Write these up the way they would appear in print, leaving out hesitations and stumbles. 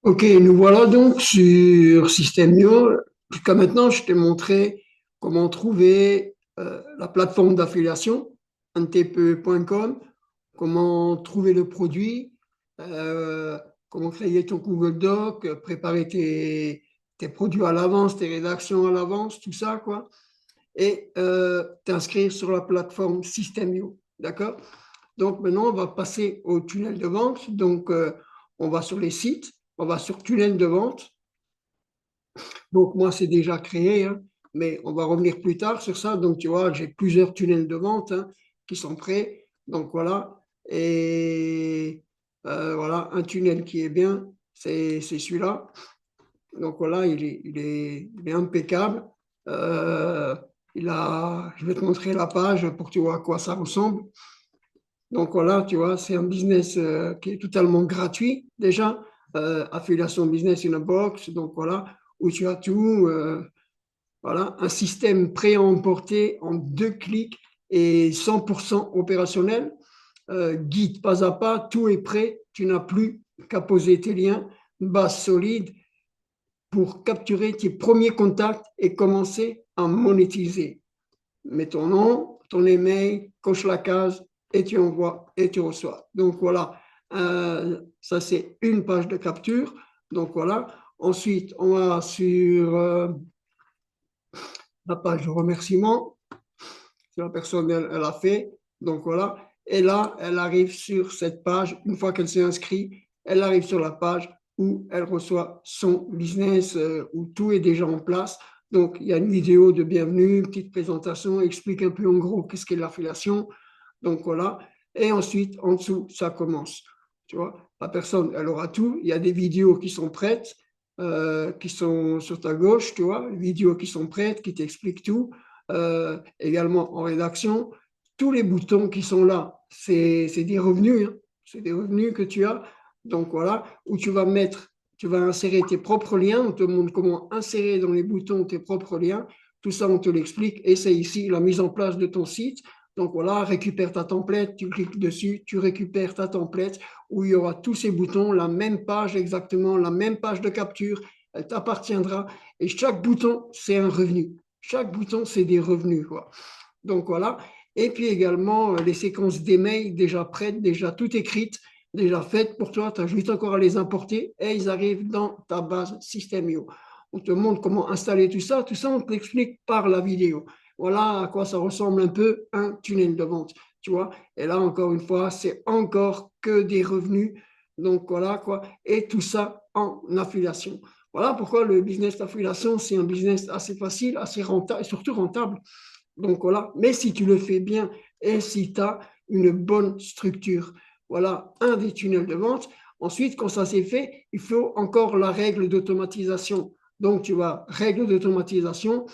Ok, nous voilà donc sur Systemio. Jusqu'à maintenant, je t'ai montré comment trouver la plateforme d'affiliation, ntpe.com, comment trouver le produit, euh, comment créer ton Google Doc, préparer tes produits à l'avance, tes rédactions à l'avance, tout ça, quoi, et t'inscrire sur la plateforme Systemio. D'accord? Donc maintenant, on va passer au tunnel de vente. Donc, on va sur les sites, on va sur tunnel de vente. Donc, moi, c'est déjà créé, hein, mais on va revenir plus tard sur ça. Donc, tu vois, j'ai plusieurs tunnels de vente, hein, qui sont prêts. Donc, voilà. Et voilà, un tunnel qui est bien, c'est celui-là. Donc, voilà, il est impeccable. Euh, je vais te montrer la page pour que tu vois à quoi ça ressemble. Donc voilà, tu vois, c'est un business qui est totalement gratuit déjà. Affiliation Business in a Box, donc voilà, où tu as tout, voilà, un système prêt à emporter en 2 clics et 100% opérationnel. Guide pas à pas, tout est prêt, tu n'as plus qu'à poser tes liens, base solide pour capturer tes premiers contacts et commencer à monétiser. Mets ton nom, ton email, coche la case et tu envoies et tu reçois. Donc voilà, ça c'est une page de capture. Donc voilà. Ensuite, on va sur la page de remerciement. Si la personne elle a fait. Donc voilà. Et là, elle arrive sur cette page. Une fois qu'elle s'est inscrite, elle arrive sur la page où elle reçoit son business, où tout est déjà en place. Donc, il y a une vidéo de bienvenue, une petite présentation, explique un peu en gros qu'est-ce qu'est l'affiliation. Donc voilà. Et ensuite, en dessous, ça commence. Tu vois, la personne, elle aura tout. Il y a des vidéos qui sont prêtes, qui sont sur ta gauche, tu vois, vidéos qui sont prêtes, qui t'expliquent tout. Également en rédaction, tous les boutons qui sont là, c'est des revenus, hein. C'est des revenus que tu as. Donc voilà, où tu vas insérer tes propres liens. On te montre comment insérer dans les boutons tes propres liens. Tout ça, on te l'explique. Et c'est ici la mise en place de ton site. Donc voilà, récupère ta template, tu cliques dessus, tu récupères ta template où il y aura tous ces boutons, la même page exactement, la même page de capture, elle t'appartiendra. Et chaque bouton, c'est un revenu. Chaque bouton, c'est des revenus, quoi. Donc voilà. Et puis également, les séquences d'emails déjà prêtes, déjà toutes écrites, déjà faites pour toi. Tu as juste encore à les importer et ils arrivent dans ta base Systemio. On te montre comment installer tout ça, on t'explique par la vidéo. Voilà à quoi ça ressemble un peu un tunnel de vente, tu vois. Et là, encore une fois, c'est encore que des revenus. Donc voilà quoi. Et tout ça en affiliation. Voilà pourquoi le business d'affiliation, c'est un business assez facile, assez rentable et surtout rentable. Donc voilà, mais si tu le fais bien et si tu as une bonne structure, voilà un des tunnels de vente. Ensuite, quand ça s'est fait, il faut encore la règle d'automatisation. Donc tu vas règle d'automatisation,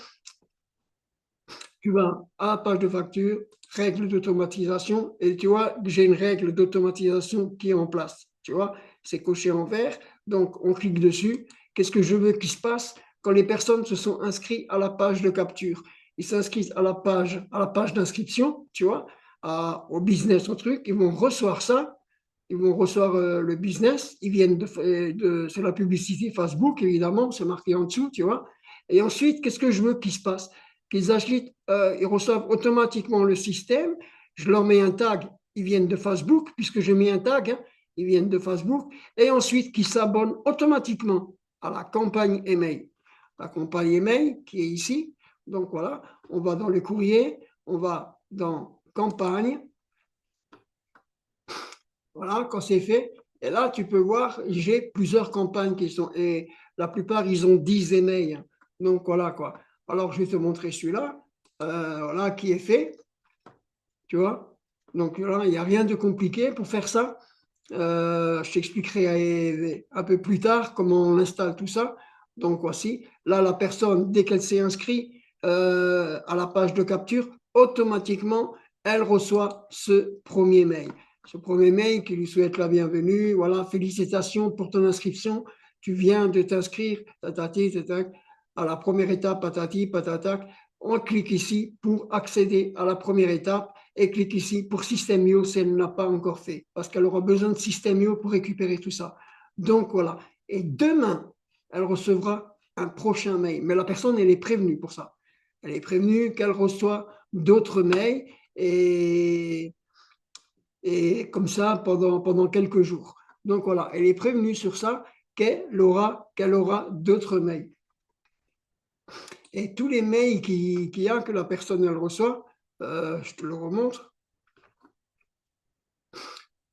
tu vas à la page de facture, règle d'automatisation, et tu vois, j'ai une règle d'automatisation qui est en place. Tu vois, c'est coché en vert, donc on clique dessus. Qu'est-ce que je veux qu'il se passe quand les personnes se sont inscrites à la page de capture? Ils s'inscrivent à la page d'inscription, tu vois, au business, au truc, ils vont recevoir ça, ils vont recevoir le business, ils viennent c'est la publicité Facebook, évidemment, c'est marqué en dessous, tu vois. Et ensuite, qu'est-ce que je veux qu'il se passe? Qu'ils agitent, ils reçoivent automatiquement le système, je leur mets un tag, ils viennent de Facebook, puisque je mets un tag, hein, ils viennent de Facebook, et ensuite qu'ils s'abonnent automatiquement à la campagne email. La campagne email qui est ici, donc voilà, on va dans le courrier, on va dans campagne, voilà, quand c'est fait, et là, tu peux voir, j'ai plusieurs campagnes qui sont, et la plupart, ils ont 10 emails. Donc voilà quoi. Alors, je vais te montrer celui-là, voilà, qui est fait, tu vois. Donc là, il n'y a rien de compliqué pour faire ça. Je t'expliquerai un peu plus tard comment on installe tout ça. Donc voici, là, la personne, dès qu'elle s'est inscrite à la page de capture, automatiquement, elle reçoit ce premier mail. Ce premier mail qui lui souhaite la bienvenue. Voilà, félicitations pour ton inscription. Tu viens de t'inscrire, tatati, tatati, à la première étape, patati, patatac. On clique ici pour accéder à la première étape et clique ici pour Systemio si elle ne l'a pas encore fait, parce qu'elle aura besoin de Systemio pour récupérer tout ça. Donc voilà. Et demain, elle recevra un prochain mail. Mais la personne, elle est prévenue pour ça. Elle est prévenue qu'elle reçoit d'autres mails et comme ça pendant quelques jours. Donc voilà, elle est prévenue sur ça qu'elle aura d'autres mails. Et tous les mails qu'il y a, que la personne elle reçoit, je te le remontre.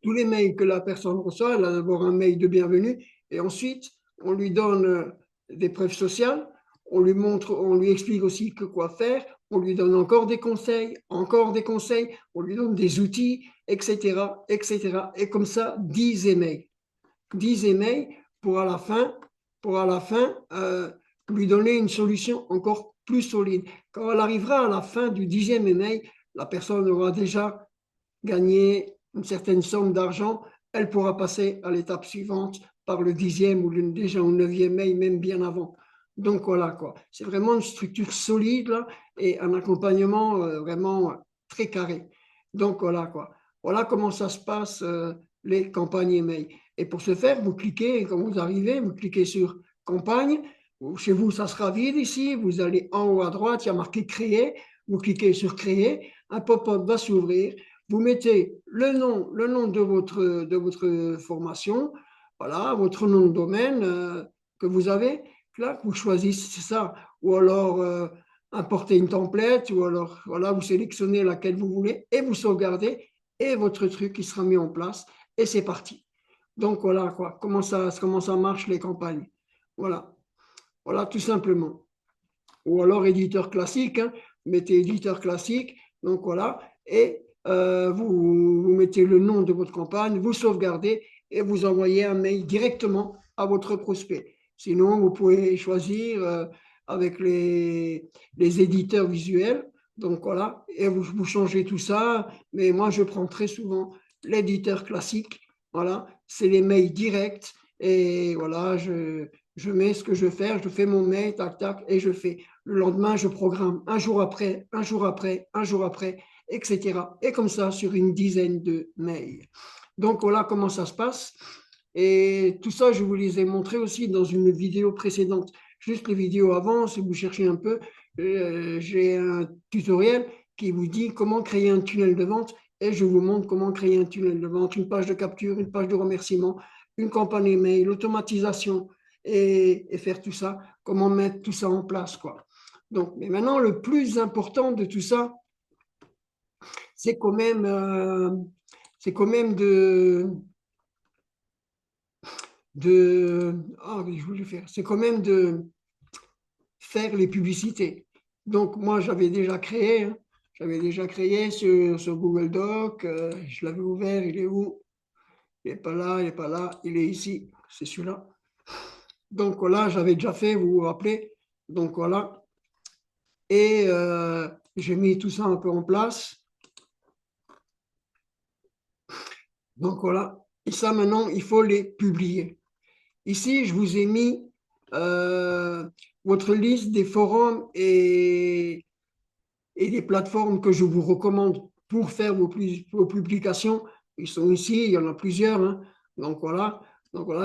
Tous les mails que la personne reçoit, elle a d'abord un mail de bienvenue et ensuite on lui donne des preuves sociales, on lui montre, on lui explique aussi que quoi faire, on lui donne encore des conseils, on lui donne des outils, etc., etc. Et comme ça, 10 emails. 10 emails pour à la fin lui donner une solution encore plus solide. Quand elle arrivera à la fin du 10e email, la personne aura déjà gagné une certaine somme d'argent, elle pourra passer à l'étape suivante par le 10e ou déjà au 9e mail, même bien avant. Donc voilà quoi. C'est vraiment une structure solide là, et un accompagnement vraiment très carré. Donc voilà quoi. Voilà comment ça se passe les campagnes email. Et pour ce faire, vous cliquez, quand vous arrivez, vous cliquez sur campagne. Chez vous, ça sera vide ici. Vous allez en haut à droite, il y a marqué créer. Vous cliquez sur créer. Un pop-up va s'ouvrir. Vous mettez le nom de votre formation, voilà, votre nom de domaine que vous avez. Là, vous choisissez ça. Ou alors importer une template, ou alors voilà, vous sélectionnez laquelle vous voulez et vous sauvegardez et votre truc qui sera mis en place et c'est parti. Donc voilà quoi, comment ça marche les campagnes. Voilà, voilà tout simplement. Ou alors éditeur classique, hein, mettez éditeur classique, donc voilà, et vous mettez le nom de votre campagne, vous sauvegardez et vous envoyez un mail directement à votre prospect. Sinon, vous pouvez choisir avec les éditeurs visuels, donc voilà, et vous changez tout ça, mais moi je prends très souvent l'éditeur classique, voilà, c'est les mails directs, et voilà, je mets ce que je veux faire, je fais mon mail, tac, tac, et je fais. Le lendemain, je programme un jour après, un jour après, un jour après, etc. Et comme ça, sur une dizaine de mails. Donc voilà comment ça se passe. Et tout ça, je vous les ai montrés aussi dans une vidéo précédente. Juste les vidéos avant, si vous cherchez un peu, j'ai un tutoriel qui vous dit comment créer un tunnel de vente et je vous montre comment créer un tunnel de vente, une page de capture, une page de remerciement, une campagne email, l'automatisation et faire tout ça, comment mettre tout ça en place, quoi. Donc, mais maintenant, le plus important de tout ça, c'est quand même oui, je voulais faire, c'est quand même de faire les publicités. Donc, moi, j'avais déjà créé sur Google Doc, je l'avais ouvert, il est où? Il n'est pas là, il n'est pas là, il est ici, c'est celui-là. Donc voilà, j'avais déjà fait, vous vous rappelez. Donc voilà. Et j'ai mis tout ça un peu en place. Donc voilà. Et ça, maintenant, il faut les publier. Ici, je vous ai mis votre liste des forums et des plateformes que je vous recommande pour faire vos publications. Ils sont ici, il y en a plusieurs, hein. Donc voilà,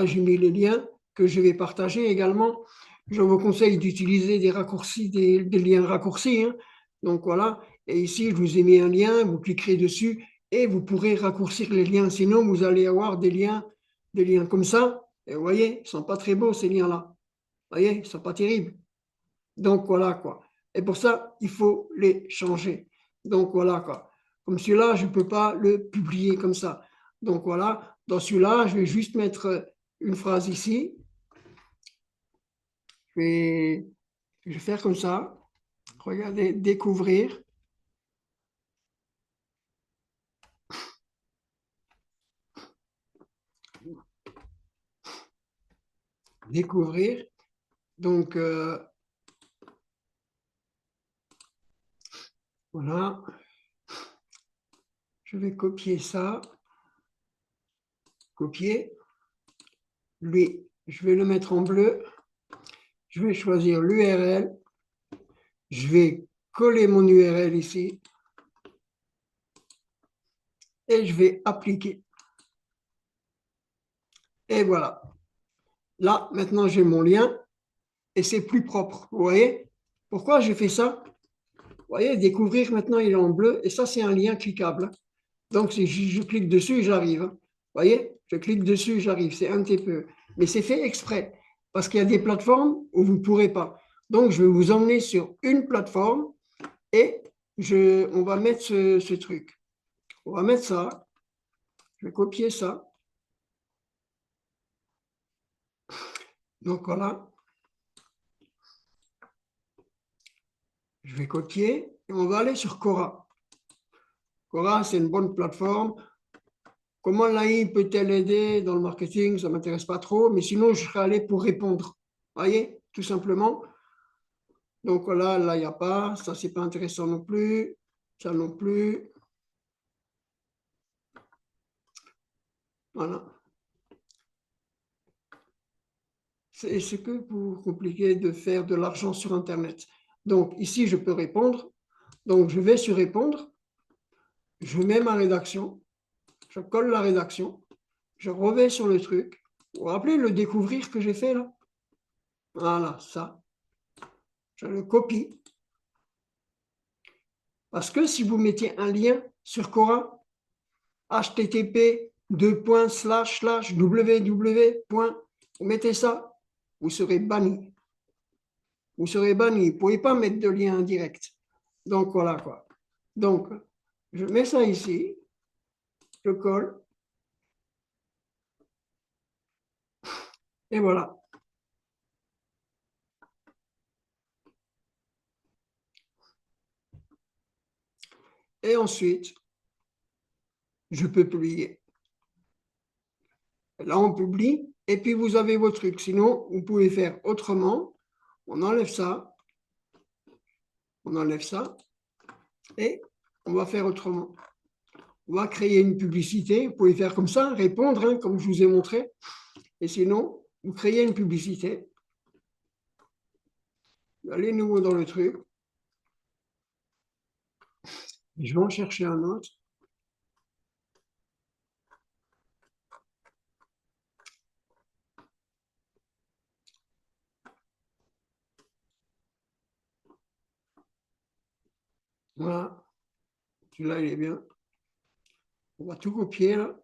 j'ai mis les liens que je vais partager également. Je vous conseille d'utiliser des raccourcis, des liens raccourcis, hein. Donc voilà, et ici je vous ai mis un lien, vous cliquerez dessus et vous pourrez raccourcir les liens. Sinon, vous allez avoir des liens comme ça. Et vous voyez, ils ne sont pas très beaux ces liens-là. Vous voyez, ils ne sont pas terribles. Donc voilà quoi. Et pour ça, il faut les changer. Donc voilà quoi. Comme celui-là, je ne peux pas le publier comme ça. Donc voilà, dans celui-là, je vais juste mettre une phrase ici. Je vais faire comme ça. Regardez, découvrir. Découvrir. Donc voilà, je vais copier ça. Copier. Lui, je vais le mettre en bleu. Je vais choisir l'URL. Je vais coller mon URL ici. Et je vais appliquer. Et voilà. Là, maintenant, j'ai mon lien et c'est plus propre. Vous voyez? Pourquoi j'ai fait ça? Vous voyez, découvrir maintenant, il est en bleu et ça, c'est un lien cliquable. Donc, si je clique dessus, j'arrive. Vous voyez? Je clique dessus, j'arrive. C'est un TPE. Mais c'est fait exprès parce qu'il y a des plateformes où vous ne pourrez pas. Donc, je vais vous emmener sur une plateforme et on va mettre ce truc. On va mettre ça. Je vais copier ça. Donc, voilà. Je vais copier et on va aller sur Quora. Quora, c'est une bonne plateforme. Comment l'AI peut-elle aider dans le marketing? Ça ne m'intéresse pas trop, mais sinon, je serais allé pour répondre. Vous voyez, tout simplement. Donc voilà, là, il n'y a pas. Ça, c'est pas intéressant non plus. Ça non plus. Voilà. C'est ce que vous compliquez de faire de l'argent sur Internet. Donc ici, je peux répondre. Donc je vais sur répondre. Je mets ma rédaction. Je colle la rédaction. Je reviens sur le truc. Vous vous rappelez le découvrir que j'ai fait là? Voilà, ça. Je le copie. Parce que si vous mettiez un lien sur Quora, http www. Vous mettez ça, vous serez banni. Vous serez banni. Vous ne pouvez pas mettre de lien direct. Donc voilà quoi. Donc, je mets ça ici, je colle, et voilà. Et ensuite, je peux publier. Là, on publie, et puis vous avez vos trucs. Sinon, vous pouvez faire autrement. On enlève ça, et on va faire autrement. On va créer une publicité. Vous pouvez faire comme ça, répondre, hein, comme je vous ai montré. Et sinon, vous créez une publicité. Vous allez nouveau dans le truc. Je vais en chercher un autre. Voilà. Celui-là, il est bien. On va tout copier là.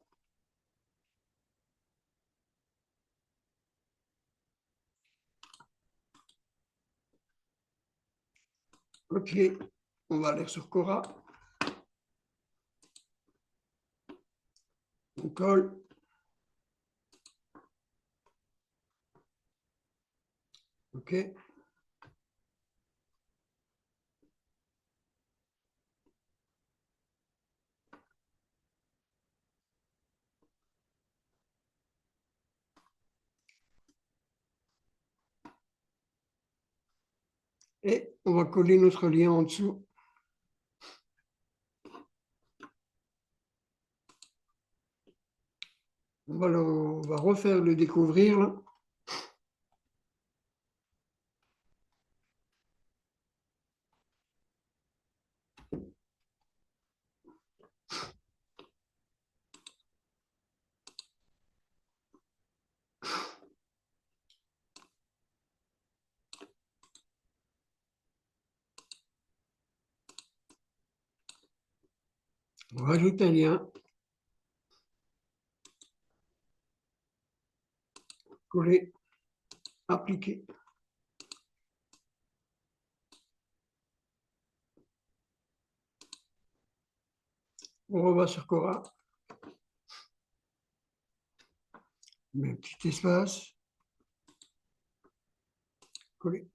Ok. On va aller sur Quora. On colle. Ok. Et on va coller notre lien en dessous. On va refaire le découvrir là. On rajoute un lien. Coller. Appliquer. On revoit sur Quora. On met un petit espace. Coller.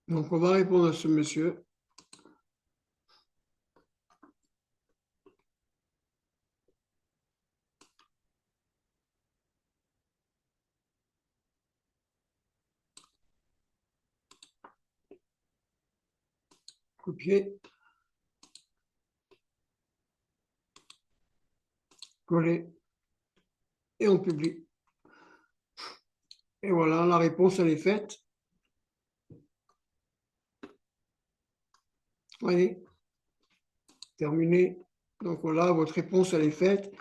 Donc, on va répondre à ce monsieur. Copier, coller et on publie. Et voilà, la réponse, elle est faite. Voyez, terminé. Donc voilà, votre réponse, elle est faite.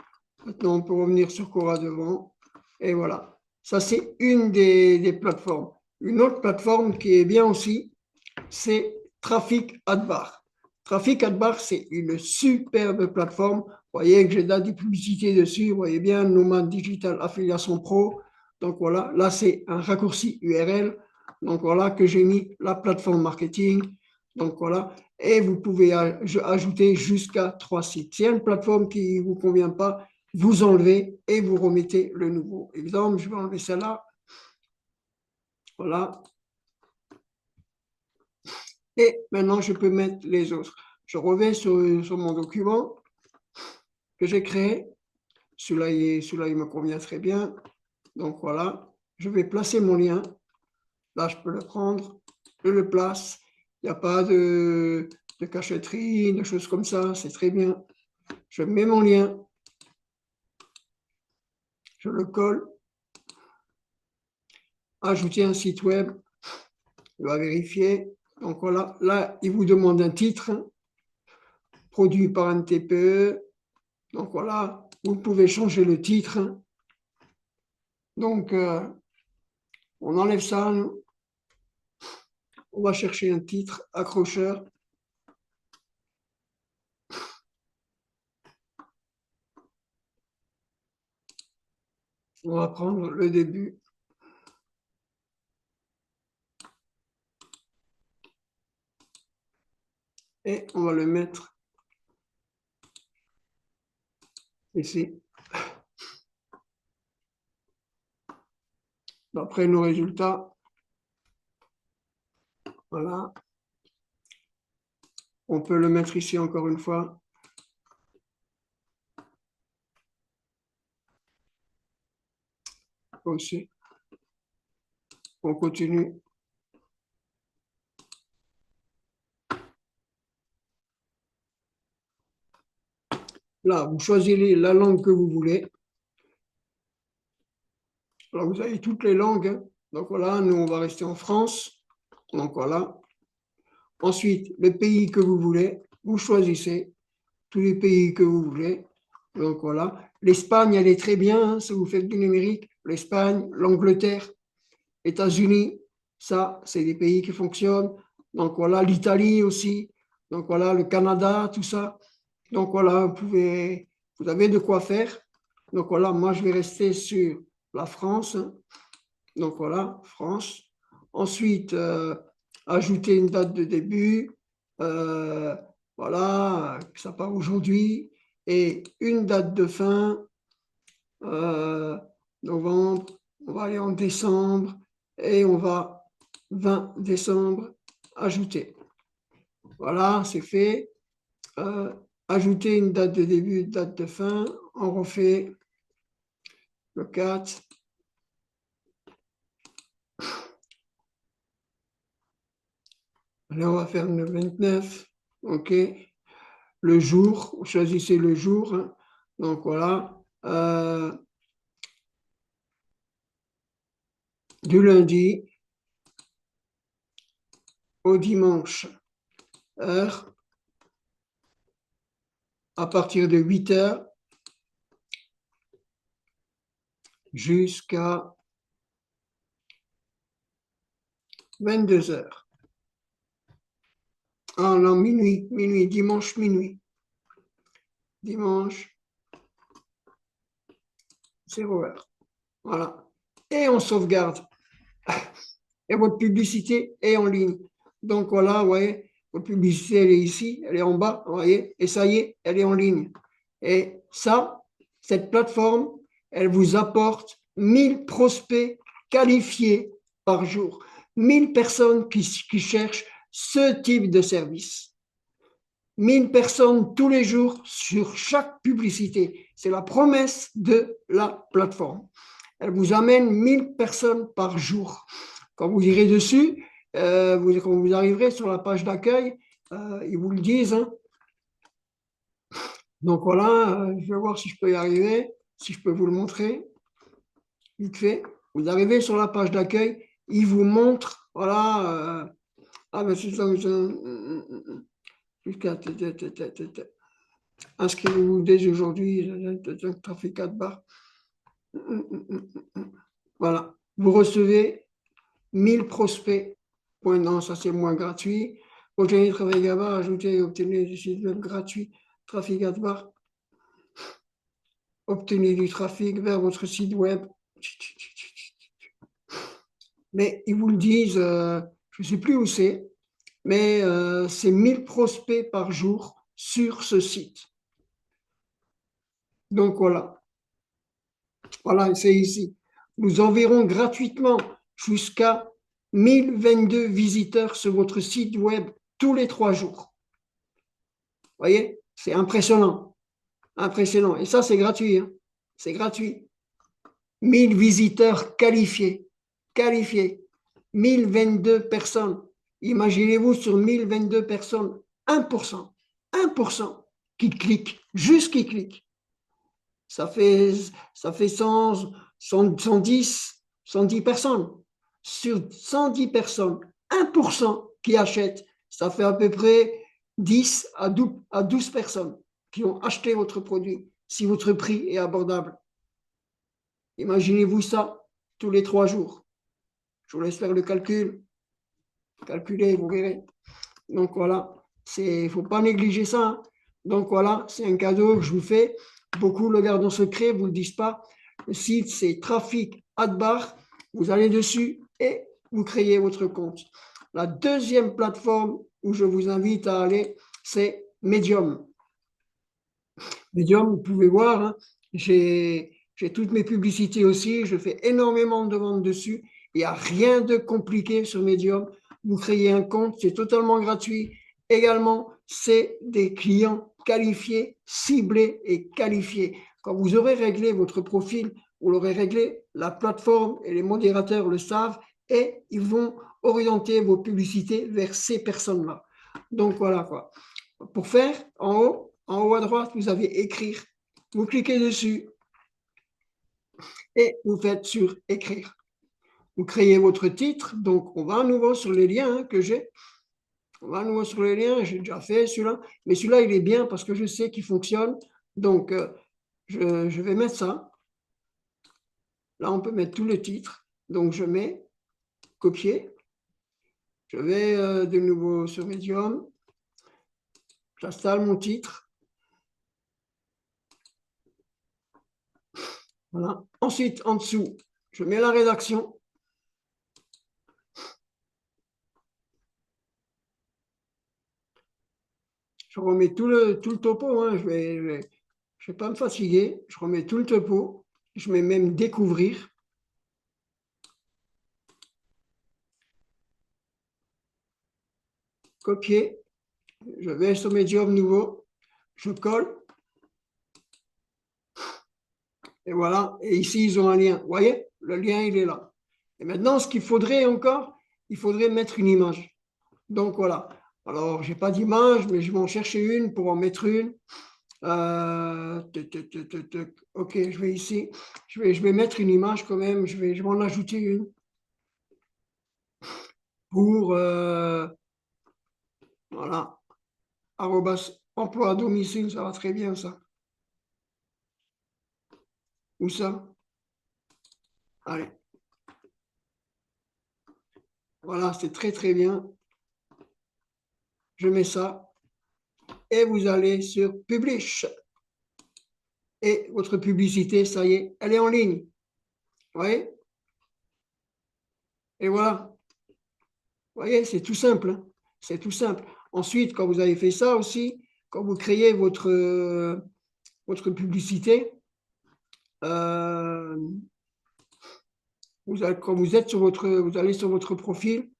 Maintenant, on peut revenir sur Cora devant. Et voilà. Ça, c'est une des plateformes. Une autre plateforme qui est bien aussi, c'est Traffic Adbar. Traffic Adbar, c'est une superbe plateforme. Vous voyez que j'ai de des publicités dessus. Vous voyez bien, Nomad Digital Affiliation Pro. Donc voilà, là, c'est un raccourci URL. Donc voilà, que j'ai mis la plateforme marketing. Donc voilà, et vous pouvez ajouter jusqu'à 3 sites. S'il y a une plateforme qui ne vous convient pas, vous enlevez et vous remettez le nouveau. Exemple, je vais enlever celle-là. Voilà. Et maintenant, je peux mettre les autres. Je reviens sur mon document que j'ai créé. Celui-là, il me convient très bien. Donc voilà, je vais placer mon lien. Là, je peux le prendre, je le place. Il n'y a pas de cachetterie, de choses comme ça. C'est très bien. Je mets mon lien. Je le colle. Ajouter un site web. Il va vérifier. Donc voilà, là, il vous demande un titre produit par un TPE. Donc voilà, vous pouvez changer le titre. Donc, on enlève ça. On va chercher un titre accrocheur. On va prendre le début. Et on va le mettre ici. D'après nos résultats, voilà. On peut le mettre ici encore une fois. Aussi. On continue. Là, vous choisissez la langue que vous voulez. Alors, vous avez toutes les langues. Donc voilà, nous, on va rester en France. Donc voilà. Ensuite, le pays que vous voulez, vous choisissez tous les pays que vous voulez. Donc voilà. L'Espagne, elle est très bien, hein, si vous faites du numérique. L'Espagne, l'Angleterre, États-Unis, ça, c'est des pays qui fonctionnent. Donc voilà, l'Italie aussi. Donc voilà, le Canada, tout ça. Donc voilà, vous avez de quoi faire. Donc voilà, moi, je vais rester sur la France. Donc voilà, France. Ensuite, ajouter une date de début. Euh, voilà, ça part aujourd'hui. Et une date de fin, novembre. On va aller en décembre. Et on va 20 décembre ajouter. Voilà, c'est fait. Ajouter une date de début, une date de fin. On refait le 4. Allez, on va faire le 29. OK. Le jour, vous choisissez le jour. Hein. Donc voilà. Du lundi au dimanche, heure, à partir de 8 heures jusqu'à 22 heures. Ah non, minuit, dimanche minuit. Dimanche, 0 heure. Voilà. Et on sauvegarde. Et votre publicité est en ligne. Donc voilà, vous voyez, votre publicité, elle est ici, elle est en bas, vous voyez, et ça y est, elle est en ligne. Et ça, cette plateforme, elle vous apporte 1000 prospects qualifiés par jour. 1000 personnes qui cherchent ce type de service. 1000 personnes tous les jours sur chaque publicité. C'est la promesse de la plateforme. Elle vous amène 1000 personnes par jour. Quand vous irez dessus, quand vous arriverez sur la page d'accueil, ils vous le disent. Hein. Donc voilà, je vais voir si je peux y arriver, si je peux vous le montrer. Vite fait, vous arrivez sur la page d'accueil, ils vous montrent, voilà, c'est ça, jusqu'à inscrivez-vous dès aujourd'hui, trafic 4 barres. Voilà, vous recevez 1000 prospects. Non, ça c'est moins gratuit. Rejoignez Travail Gaba, ajoutez et obtenez du site web gratuit Trafic Adbar. Obtenez du trafic vers votre site web. Mais ils vous le disent, je ne sais plus où c'est, mais c'est 1000 prospects par jour sur ce site. Donc voilà. Voilà, c'est ici. Nous enverrons gratuitement jusqu'à 1022 visiteurs sur votre site web tous les 3 jours. Vous voyez, c'est impressionnant. Impressionnant. Et ça, c'est gratuit. Hein. C'est gratuit. 1000 visiteurs qualifiés. Qualifiés. 1022 personnes. Imaginez-vous sur 1022 personnes, 1%. 1% qui cliquent. Juste qui cliquent. Ça fait 110 personnes. Sur 110 personnes, 1% qui achètent, ça fait à peu près 10 à 12 personnes qui ont acheté votre produit si votre prix est abordable. Imaginez-vous ça tous les 3 jours. Je vous laisse faire le calcul. Calculez, vous verrez. Donc voilà, il ne faut pas négliger ça. Hein. Donc voilà, c'est un cadeau que je vous fais. Beaucoup le gardent en secret, vous ne le dites pas. Le site, c'est Trafic Adbar. Vous allez dessus et vous créez votre compte. La deuxième plateforme où je vous invite à aller, c'est Medium. Medium, vous pouvez voir, hein, j'ai toutes mes publicités aussi. Je fais énormément de ventes dessus. Il n'y a rien de compliqué sur Medium. Vous créez un compte, c'est totalement gratuit. Également, c'est des clients qualifiés, ciblés et qualifiés. Quand vous aurez réglé votre profil, vous l'aurez réglé, la plateforme et les modérateurs le savent et ils vont orienter vos publicités vers ces personnes-là. Donc voilà quoi. Pour faire, en haut à droite, vous avez écrire. Vous cliquez dessus et vous faites sur écrire. Vous créez votre titre. Donc, on va à nouveau sur les liens que j'ai. On va à nouveau sur les liens. J'ai déjà fait celui-là. Mais celui-là, il est bien parce que je sais qu'il fonctionne. Donc, je vais mettre ça. Là, on peut mettre tout le titre. Donc, je mets copier. Je vais de nouveau sur Medium. J'installe mon titre. Voilà. Ensuite, en dessous, je mets la rédaction. Je remets tout le topo. Hein. Je vais pas me fatiguer. Je remets tout le topo. Je mets même découvrir. Copier. Je vais sur Medium nouveau. Je colle. Et voilà. Et ici, ils ont un lien. Vous voyez, le lien, il est là. Et maintenant, ce qu'il faudrait encore, il faudrait mettre une image. Donc voilà. Alors, je n'ai pas d'image, mais je vais en chercher une pour en mettre une. Ok, je vais ici. Je vais mettre une image quand même. Je vais en ajouter une. Pour, voilà. Emploi à domicile, ça va très bien ça. Où ça? Allez. Voilà, c'est très très bien. Je mets ça. Et vous allez sur Publish. Et votre publicité, ça y est, elle est en ligne. Vous voyez? Et voilà. Vous voyez, c'est tout simple. Hein. C'est tout simple. Ensuite, quand vous avez fait ça aussi, quand vous créez votre publicité, quand vous êtes vous allez sur votre profil,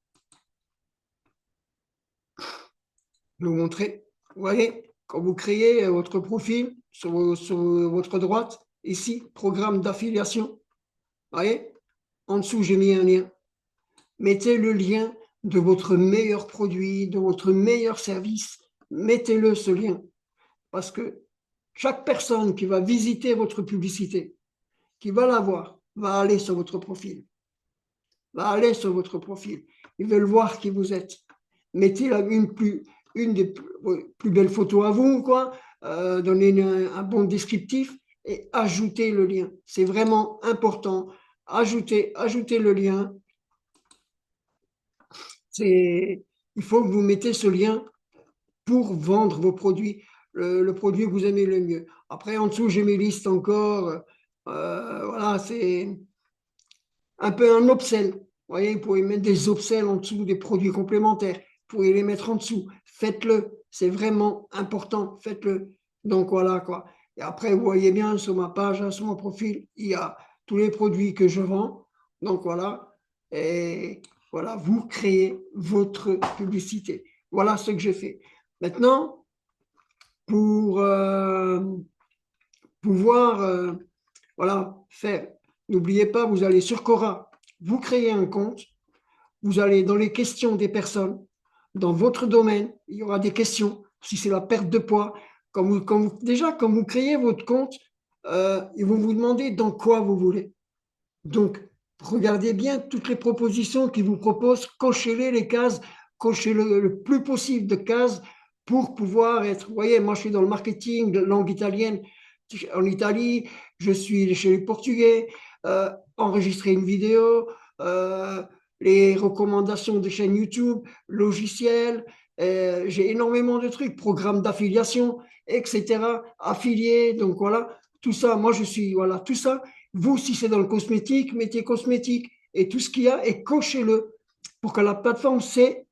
je vais vous montrer. Vous voyez, quand vous créez votre profil sur votre droite, ici, programme d'affiliation, vous voyez, en dessous, j'ai mis un lien. Mettez le lien de votre meilleur produit, de votre meilleur service. Mettez-le, ce lien. Parce que chaque personne qui va visiter votre publicité, qui va la voir, va aller sur votre profil. Va aller sur votre profil. Ils veulent voir qui vous êtes. Mettez une des plus belles photos à vous, quoi. Donnez un bon descriptif et ajoutez le lien. C'est vraiment important. Ajoutez le lien. Il faut que vous mettez ce lien pour vendre vos produits, le produit que vous aimez le mieux. Après, en dessous, j'ai mes listes encore. Voilà, c'est un peu un upsell. Vous voyez, vous pouvez mettre des upsells en dessous, des produits complémentaires. Vous pouvez les mettre en dessous. Faites-le. C'est vraiment important. Faites-le. Donc voilà quoi. Et après, vous voyez bien sur ma page, sur mon profil, il y a tous les produits que je vends. Donc voilà. Et voilà, vous créez votre publicité. Voilà ce que j'ai fait. Maintenant, pour pouvoir voilà, faire, n'oubliez pas, vous allez sur Quora, vous créez un compte, vous allez dans les questions des personnes, dans votre domaine, il y aura des questions, si c'est la perte de poids. Déjà, quand vous créez votre compte, ils vont vous demander dans quoi vous voulez. Donc, regardez bien toutes les propositions qu'ils vous proposent, cochez-les les cases, cochez le plus possible de cases pour pouvoir être. Vous voyez, moi je suis dans le marketing de langue italienne en Italie, je suis chez les Portugais, enregistrer une vidéo, les recommandations de chaînes YouTube, logiciels, j'ai énormément de trucs, programmes d'affiliation, etc., affiliés, donc voilà, tout ça, moi je suis, voilà, tout ça. Vous, si c'est dans le cosmétique, mettez cosmétique et tout ce qu'il y a et cochez-le pour que la plateforme sait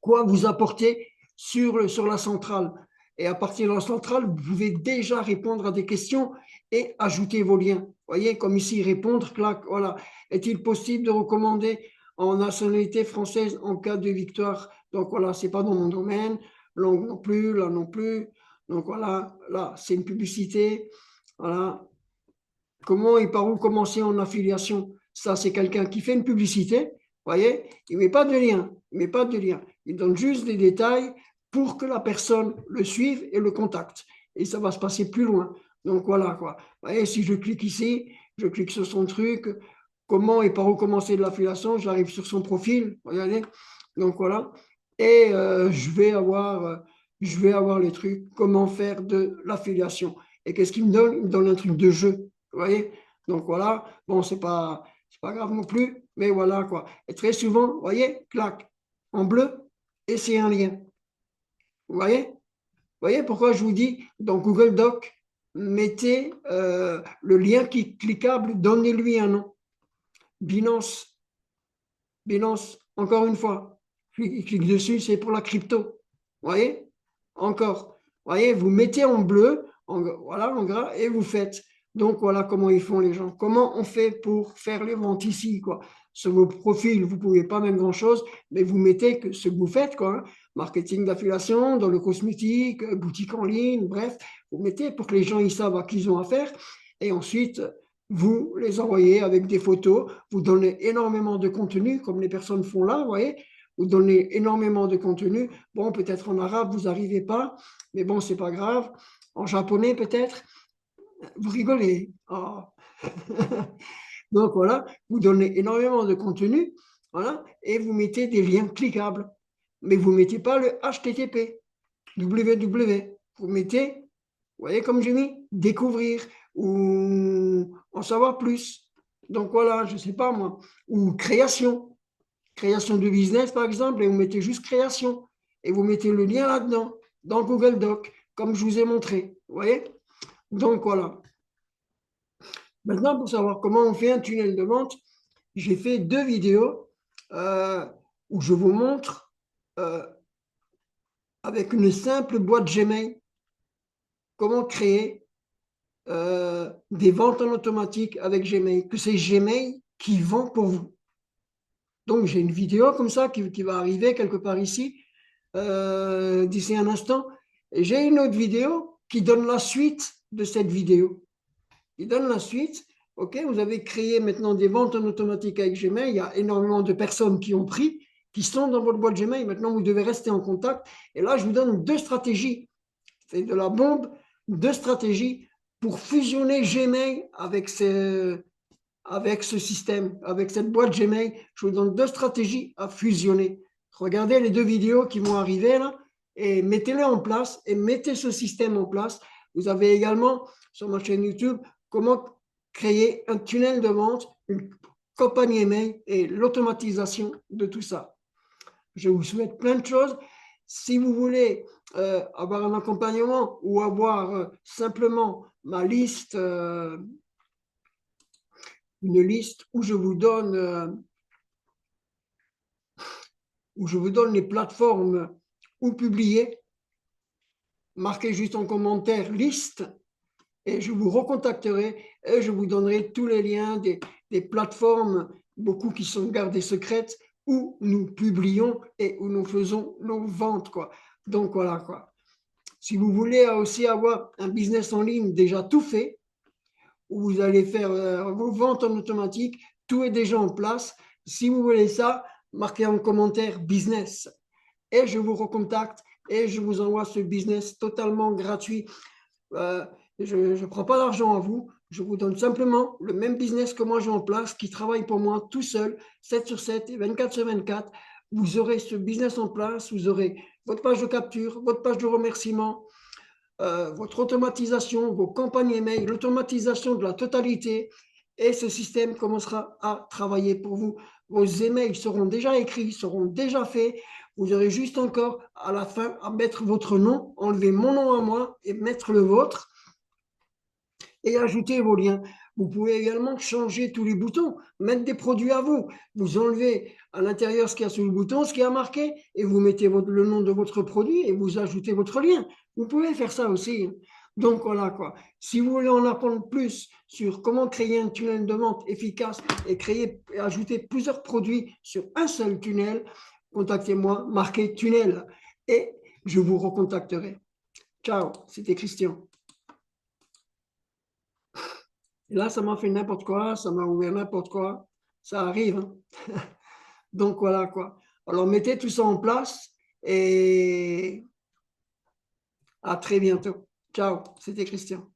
quoi vous apporter sur la centrale. Et à partir de la centrale, vous pouvez déjà répondre à des questions et ajouter vos liens. Vous voyez, comme ici, répondre, clac, voilà. Est-il possible de recommander en nationalité française en cas de victoire? Donc voilà, c'est pas dans mon domaine, langue non plus, là non plus. Donc voilà, là, c'est une publicité. Voilà, comment et par où commencer en affiliation? Ça, c'est quelqu'un qui fait une publicité, vous voyez, il ne met pas de lien, il met pas de lien. Il donne juste des détails pour que la personne le suive et le contacte. Et ça va se passer plus loin. Donc voilà quoi. Vous voyez, si je clique ici, je clique sur son truc, comment et par où commencer de l'affiliation, j'arrive sur son profil, regardez. Donc voilà. Et je vais avoir les trucs, comment faire de l'affiliation. Et qu'est-ce qu'il me donne? Il me donne un truc de jeu. Vous voyez? Donc voilà, bon, c'est pas grave non plus, mais voilà quoi. Et très souvent, vous voyez, clac, en bleu, et c'est un lien. Vous voyez? Vous voyez pourquoi je vous dis, dans Google Doc, mettez le lien qui est cliquable, donnez-lui un nom. Binance, Binance, encore une fois, il clique dessus, c'est pour la crypto. Vous voyez? Encore. Vous voyez, vous mettez en bleu, voilà, en gras, et vous faites. Donc voilà comment ils font les gens. Comment on fait pour faire les ventes ici, quoi. Sur vos profils, vous ne pouvez pas mettre grand-chose, mais vous mettez que ce que vous faites, quoi. Hein. Marketing d'affiliation, dans le cosmétique, boutique en ligne, bref, vous mettez pour que les gens ils savent à qui ils ont affaire. Et ensuite, vous les envoyez avec des photos, vous donnez énormément de contenu, comme les personnes font là, vous voyez, vous donnez énormément de contenu. Bon, peut-être en arabe, vous n'arrivez pas, mais bon, c'est pas grave. En japonais, peut-être, vous rigolez. Oh. Donc voilà, vous donnez énormément de contenu, voilà, et vous mettez des liens cliquables. Mais vous ne mettez pas le HTTP, www. Vous mettez, vous voyez comme j'ai mis, découvrir ou en savoir plus. Donc voilà, je ne sais pas moi, ou création de business par exemple, et vous mettez juste création, et vous mettez le lien là-dedans, dans Google Doc, comme je vous ai montré. Vous voyez? Donc voilà. Maintenant, pour savoir comment on fait un tunnel de vente, j'ai fait 2 vidéos où je vous montre euh, avec une simple boîte Gmail comment créer des ventes en automatique avec Gmail. Que c'est Gmail qui vend pour vous. Donc, j'ai une vidéo comme ça qui va arriver quelque part ici, d'ici un instant. Et j'ai une autre vidéo qui donne la suite de cette vidéo. Il donne la suite. OK, vous avez créé maintenant des ventes en automatique avec Gmail. Il y a énormément de personnes qui ont pris, qui sont dans votre boîte Gmail. Maintenant, vous devez rester en contact. Et là, je vous donne 2 stratégies. C'est de la bombe, 2 stratégies pour fusionner Gmail avec ce système, avec cette boîte Gmail. Je vous donne 2 stratégies à fusionner. Regardez les 2 vidéos qui vont arriver là et mettez-les en place et mettez ce système en place. Vous avez également sur ma chaîne YouTube comment créer un tunnel de vente, une campagne email et l'automatisation de tout ça. Je vous souhaite plein de choses. Si vous voulez avoir un accompagnement ou avoir simplement ma liste, une liste où je vous donne les plateformes où publier, marquez juste en commentaire liste et je vous recontacterai et je vous donnerai tous les liens des plateformes, beaucoup qui sont gardées secrètes, où nous publions et où nous faisons nos ventes, quoi. Donc voilà, quoi. Si vous voulez aussi avoir un business en ligne déjà tout fait, où vous allez faire vos ventes en automatique, tout est déjà en place. Si vous voulez ça, marquez en commentaire business et je vous recontacte et je vous envoie ce business totalement gratuit. Je ne prends pas d'argent à vous, je vous donne simplement le même business que moi j'ai en place, qui travaille pour moi tout seul, 7 sur 7 et 24 sur 24. Vous aurez ce business en place, vous aurez votre page de capture, votre page de remerciement, votre automatisation, vos campagnes email, l'automatisation de la totalité, et ce système commencera à travailler pour vous. Vos emails seront déjà écrits, seront déjà faits. Vous aurez juste encore à la fin à mettre votre nom, enlever mon nom à moi et mettre le vôtre et ajouter vos liens. Vous pouvez également changer tous les boutons, mettre des produits à vous. Vous enlevez à l'intérieur ce qu'il y a sur le bouton, ce qui a marqué, et vous mettez le nom de votre produit et vous ajoutez votre lien. Vous pouvez faire ça aussi. Donc voilà quoi. Si vous voulez en apprendre plus sur comment créer un tunnel de vente efficace et créer et ajouter plusieurs produits sur un seul tunnel, contactez-moi, marquez tunnel et je vous recontacterai. Ciao, c'était Christian. Et là, ça m'a fait n'importe quoi, ça m'a ouvert n'importe quoi. Ça arrive. Hein. Donc voilà quoi. Alors mettez tout ça en place et à très bientôt. Ciao, c'était Christian.